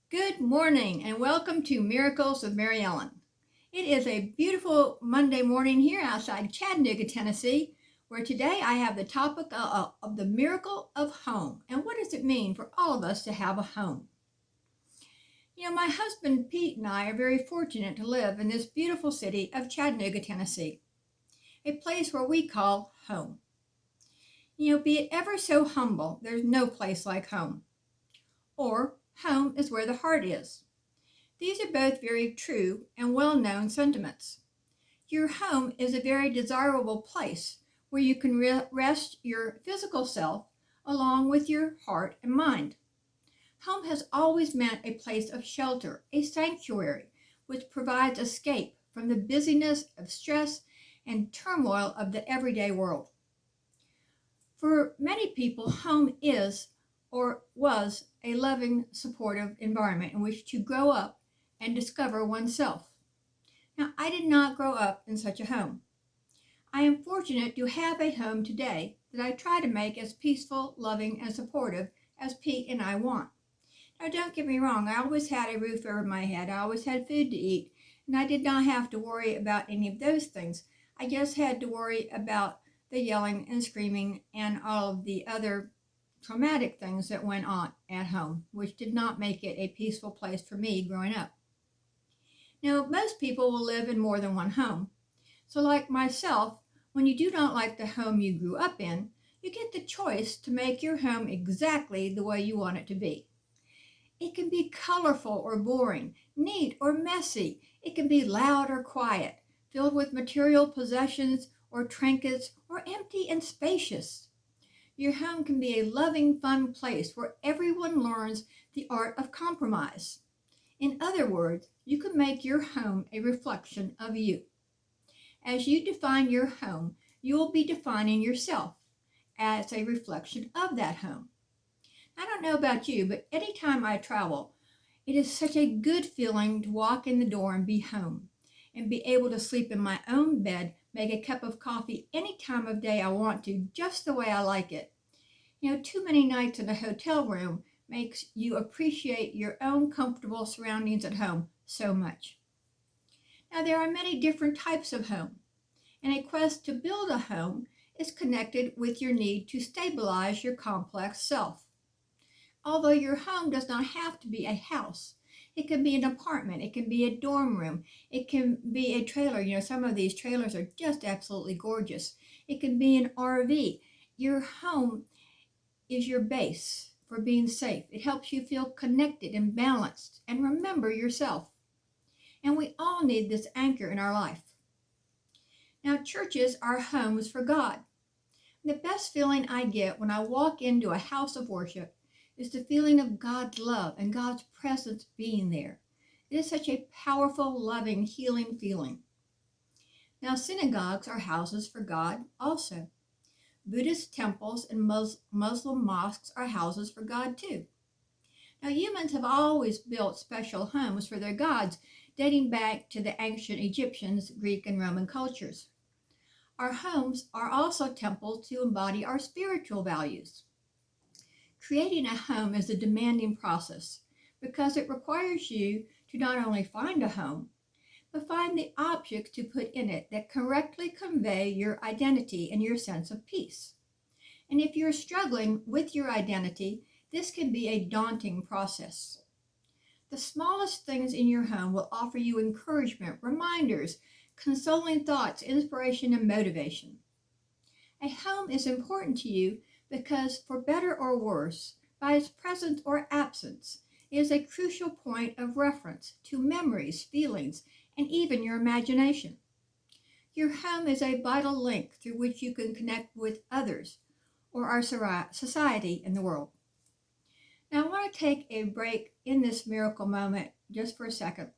Good morning and welcome to Miracles of Mary Ellen. It is a beautiful Monday morning here outside Chattanooga, Tennessee, where today I have the topic of the miracle of home and what does it mean for all of us to have a home. My husband Pete and I are very fortunate to live in this beautiful city of Chattanooga, Tennessee, a place where we call home. Be it ever so humble, there's no place like home. Or home is where the heart is. These are both very true and well-known sentiments. Your home is a very desirable place where you can rest your physical self along with your heart and mind. Home has always meant a place of shelter, a sanctuary, which provides escape from the busyness of stress and turmoil of the everyday world. For many people, home is or was a loving, supportive environment in which to grow up and discover oneself. Now, I did not grow up in such a home. I am fortunate to have a home today that I try to make as peaceful, loving, and supportive as Pete and I want. Now, don't get me wrong, I always had a roof over my head, I always had food to eat, and I did not have to worry about any of those things. I just had to worry about the yelling and screaming and all of the other traumatic things that went on at home, which did not make it a peaceful place for me growing up. Now, most people will live in more than one home. So, like myself, when you do not like the home you grew up in, you get the choice to make your home exactly the way you want it to be. It can be colorful or boring, neat or messy. It can be loud or quiet, filled with material possessions or trinkets, or empty and spacious. Your home can be a loving, fun place where everyone learns the art of compromise. In other words, you can make your home a reflection of you. As you define your home, you will be defining yourself as a reflection of that home. I don't know about you, but anytime I travel, it is such a good feeling to walk in the door and be home and be able to sleep in my own bed, make a cup of coffee any time of day I want to, just the way I like it. Too many nights in a hotel room makes you appreciate your own comfortable surroundings at home so much. Now, there are many different types of home, and a quest to build a home is connected with your need to stabilize your complex self. Although your home does not have to be a house, it can be an apartment, it can be a dorm room, it can be a trailer. Some of these trailers are just absolutely gorgeous. It can be an RV. Your home is your base for being safe. It helps you feel connected and balanced and remember yourself. And we all need this anchor in our life. Now, churches are homes for God. The best feeling I get when I walk into a house of worship is the feeling of God's love and God's presence being there. It is such a powerful, loving, healing feeling. Now, synagogues are houses for God also. Buddhist temples and Muslim mosques are houses for God too. Now, humans have always built special homes for their gods, dating back to the ancient Egyptians, Greek, and Roman cultures. Our homes are also temples to embody our spiritual values. Creating a home is a demanding process because it requires you to not only find a home, but find the objects to put in it that correctly convey your identity and your sense of peace. And if you're struggling with your identity, this can be a daunting process. The smallest things in your home will offer you encouragement, reminders, consoling thoughts, inspiration, and motivation. A home is important to you because, for better or worse, by its presence or absence, it is a crucial point of reference to memories, feelings, and even your imagination. Your home is a vital link through which you can connect with others or our society and the world. Now, I want to take a break in this miracle moment just for a second,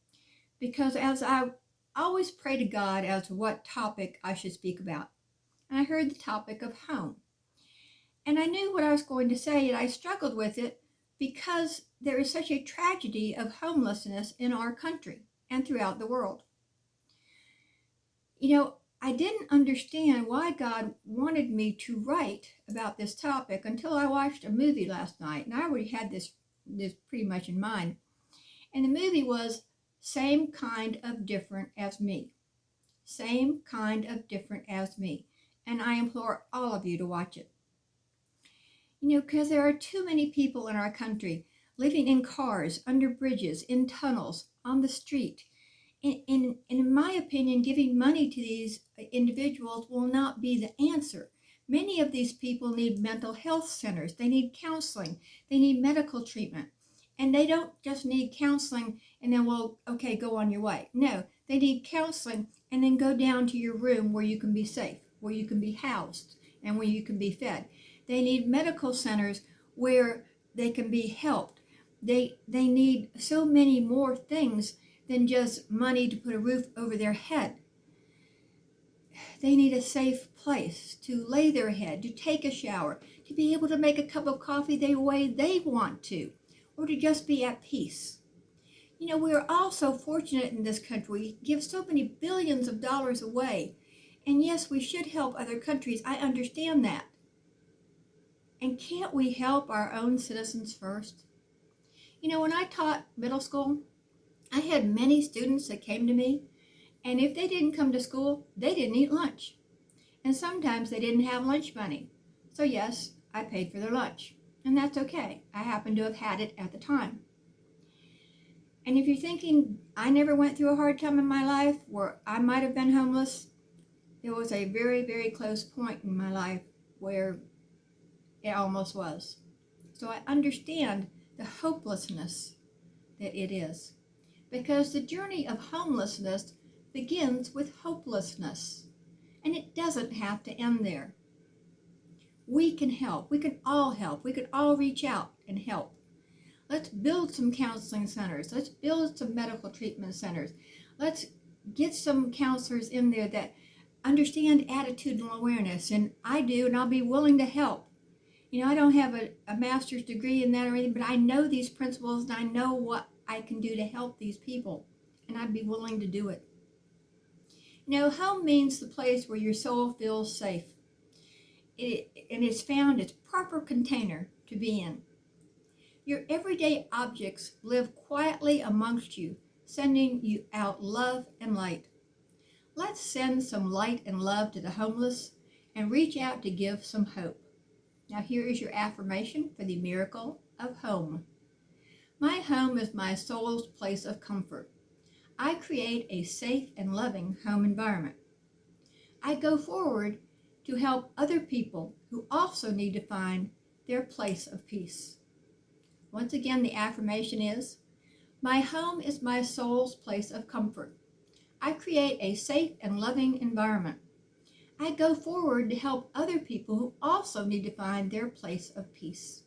because as I always pray to God as to what topic I should speak about, and I heard the topic of home. And I knew what I was going to say, and I struggled with it because there is such a tragedy of homelessness in our country and throughout the world. I didn't understand why God wanted me to write about this topic until I watched a movie last night, and I already had this pretty much in mind. And the movie was Same Kind of Different as Me. Same Kind of Different as Me. And I implore all of you to watch it. Because there are too many people in our country living in cars, under bridges, in tunnels, on the street. In my opinion, giving money to these individuals will not be the answer. Many of these people need mental health centers. They need counseling. They need medical treatment. And they don't just need counseling and then, well, okay, go on your way. No, they need counseling and then go down to your room where you can be safe, where you can be housed, and where you can be fed. They need medical centers where they can be helped. They need so many more things than just money to put a roof over their head. They need a safe place to lay their head, to take a shower, to be able to make a cup of coffee the way they want to, or to just be at peace. We're all so fortunate in this country. We give so many billions of dollars away. And yes, we should help other countries. I understand that. And can't we help our own citizens first? When I taught middle school, I had many students that came to me, and if they didn't come to school, they didn't eat lunch. And sometimes they didn't have lunch money. So yes, I paid for their lunch. And that's okay. I happen to have had it at the time. And if you're thinking, I never went through a hard time in my life where I might have been homeless, there was a very, very close point in my life where it almost was. So I understand the hopelessness that it is. Because the journey of homelessness begins with hopelessness. And it doesn't have to end there. We can help. We can all help. We can all reach out and help. Let's build some counseling centers. Let's build some medical treatment centers. Let's get some counselors in there that understand attitudinal awareness. And I do, and I'll be willing to help. I don't have a master's degree in that or anything, but I know these principles and I know what I can do to help these people. And I'd be willing to do it. Home means the place where your soul feels safe. And it's found its proper container to be in. Your everyday objects live quietly amongst you, sending you out love and light. Let's send some light and love to the homeless and reach out to give some hope. Now here is your affirmation for the miracle of home. My home is my soul's place of comfort. I create a safe and loving home environment. I go forward to help other people who also need to find their place of peace. Once again, the affirmation is, my home is my soul's place of comfort. I create a safe and loving environment. I go forward to help other people who also need to find their place of peace.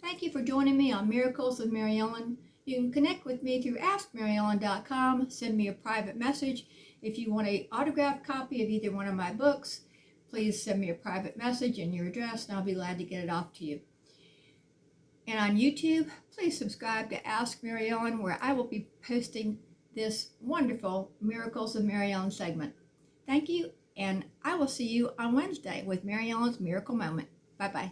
Thank you for joining me on Miracles with Mary Ellen. You can connect with me through AskMaryEllen.com. Send me a private message. If you want an autographed copy of either one of my books, please send me a private message and your address, and I'll be glad to get it off to you. And on YouTube, please subscribe to Ask Mary Ellen, where I will be posting this wonderful Miracles of Mary Ellen segment. Thank you, and I will see you on Wednesday with Mary Ellen's Miracle Moment. Bye-bye.